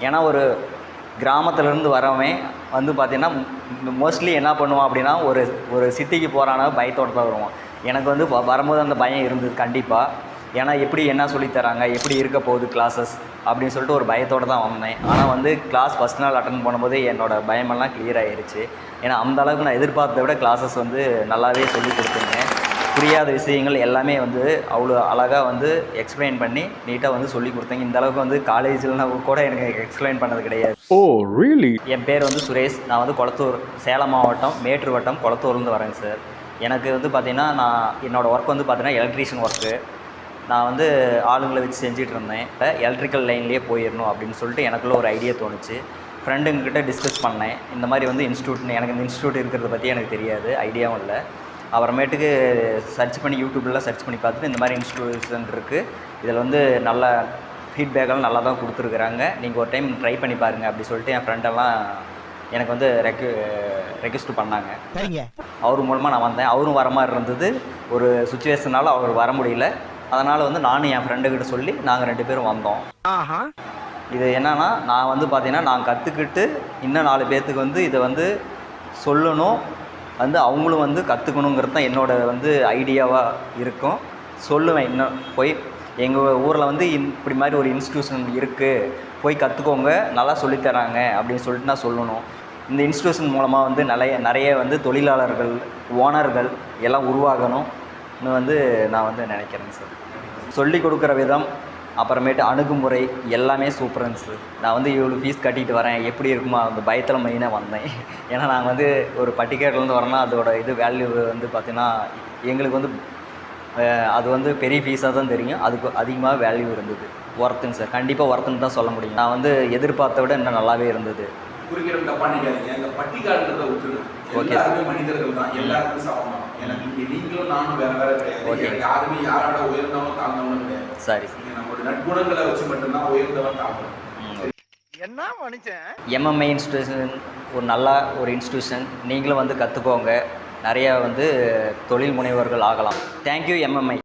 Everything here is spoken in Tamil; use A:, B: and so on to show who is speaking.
A: ஏன்னா ஒரு கிராமத்துலேருந்து வரவன் வந்து பார்த்திங்கன்னா மோஸ்ட்லி என்ன பண்ணுவான் அப்படின்னா ஒரு ஒரு சிட்டிக்கு போகிறானா பயத்தோடு தான் வருவான். எனக்கு வந்து வரும்போது அந்த பயம் இருந்தது கண்டிப்பாக. ஏன்னா எப்படி என்ன சொல்லித்தராங்க, எப்படி இருக்க போகுது கிளாஸஸ் அப்படின்னு சொல்லிட்டு ஒரு பயத்தோடு தான் வந்தேன். ஆனால் வந்து கிளாஸ் ஃபஸ்ட் நாள் அட்டன் பண்ணும்போது என்னோடய பயமெல்லாம் கிளியர் ஆகிருச்சு. ஏன்னா அந்த அளவுக்கு நான் எதிர்பார்த்ததை விட கிளாஸஸ் வந்து நல்லாவே சொல்லி கொடுத்துங்க. புரியாத விஷயங்கள் எல்லாமே வந்து அவ்வளோ அழகாக வந்து எக்ஸ்பிளைன் பண்ணி நீட்டாக வந்து சொல்லி கொடுத்தீங்க. இந்த அளவுக்கு வந்து காலேஜில் கூட எனக்கு எக்ஸ்பிளைன் பண்ணது கிடையாது.
B: ஓ ரியலி?
A: என் பேர் வந்து சுரேஷ். நான் வந்து கொளத்தூர், சேலம் மாவட்டம் மேட்டூர் வட்டம் கொளத்தூர்லேருந்து வரேங்க சார். எனக்கு வந்து பார்த்திங்கன்னா நான் என்னோடய ஒர்க் வந்து பார்த்திங்கன்னா எலக்ட்ரீஷியன் ஒர்க்கு. நான் வந்து ஆளுங்களை வச்சு செஞ்சுட்டு இருந்தேன். இப்போ எலக்ட்ரிக்கல் லைன்லேயே போயிடணும் அப்படின்னு சொல்லிட்டு எனக்குள்ள ஒரு ஐடியா தோணுச்சு. ஃப்ரெண்டுங்கிட்ட டிஸ்கஸ் பண்ணேன். இந்த மாதிரி வந்து இன்ஸ்டியூட்னு எனக்கு இந்த இன்ஸ்டியூட் இருக்கிறத பற்றி எனக்கு தெரியாது, ஐடியாவும் இல்லை. அப்புறமேட்டுக்கு சர்ச் பண்ணி யூடியூப்லாம் சர்ச் பண்ணி பார்த்துட்டு இந்த மாதிரி இன்ஸ்டியூஷன் இருக்குது, இதில் வந்து நல்ல ஃபீட்பேக்கெல்லாம் நல்லா தான் கொடுத்துருக்குறாங்க, நீங்கள் ஒரு டைம் ட்ரை பண்ணி பாருங்கள் அப்படி சொல்லிட்டு என் ஃப்ரெண்டெல்லாம் எனக்கு வந்து ரெக்வெஸ்ட் பண்ணாங்க. அவர் மூலமாக நான் வந்தேன். அவரும் வர மாதிரி இருந்தது. ஒரு சுச்சுவேஷனால் அவர் வர முடியல. அதனால் வந்து நானும் என் ஃப்ரெண்டுக்கிட்ட சொல்லி நாங்கள் 2 பேரும் வந்தோம். இது என்னென்னா நான் வந்து பார்த்திங்கன்னா நான் கற்றுக்கிட்டு இன்னும் 4 பேர்த்துக்கு வந்து இதை வந்து சொல்லணும், வந்து அவங்களும் வந்து கற்றுக்கணுங்கிறது தான் என்னோடய வந்து ஐடியாவாக இருக்கும். சொல்லுவேன் இன்னும் போய் எங்கள் ஊரில் வந்து இப்படி மாதிரி ஒரு இன்ஸ்டியூஷன் இருக்குது, போய் கற்றுக்கோங்க, நல்லா சொல்லித்தராங்க அப்படின்னு சொல்லிட்டு நான் சொல்லணும். இந்த இன்ஸ்டியூஷன் மூலமாக வந்து நிறைய வந்து தொழிலாளர்கள், ஓனர்கள் எல்லாம் உருவாகணும்னு வந்து நான் வந்து நினைக்கிறேங்க சார். சொல்லி கொடுக்குற விதம், அப்புறமேட்டு அணுகுமுறை எல்லாமே சூப்பருங்க சார். நான் வந்து இவ்வளோ ஃபீஸ் கட்டிட்டு வரேன், எப்படி இருக்குமா அந்த பயத்தில் மெயினாக வந்தேன். ஏன்னா நாங்கள் வந்து ஒரு பர்டிகுலர்லேருந்து வரோன்னா அதோட இது வேல்யூ வந்து பார்த்திங்கன்னா எங்களுக்கு வந்து அது வந்து பெரிய ஃபீஸாக தான் தெரியும். அதுக்கு அதிகமாக வேல்யூ இருந்தது. ஒர்த்துங்க சார், கண்டிப்பாக ஒர்த்துன்னு தான் சொல்ல முடியும். நான் வந்து எதிர்பார்த்த விட இன்னும் நல்லாவே இருந்தது.
C: குறிக்கிடம் தப்பா நினைக்காதீங்க. இந்த பட்டிக்காடுன்றதை விட்டுருங்க. எல்லாருமே மனிதர்கள் தான், எல்லாருக்கும் சமம் தான். எனக்கு இங்கே நீங்களும் நானும் வேற வேற கிடையாது. யாருமே யாரோட உயர்ந்தவங்க தாழ்ந்தவங்க கிடையாது.
A: சரி,
C: நம்மளோட நற்குணங்களை வச்சு மட்டும்தான் உயர்ந்தவன் தாழ்ந்தவன்.
D: என்ன மனுஷன்?
A: எம்எம்ஐ இன்ஸ்டியூஷன் ஒரு நல்ல ஒரு இன்ஸ்டியூஷன். நீங்களும் வந்து கற்றுக்கோங்க, நிறையா வந்து தொழில் முனைவர்கள் ஆகலாம். Thank you MMI.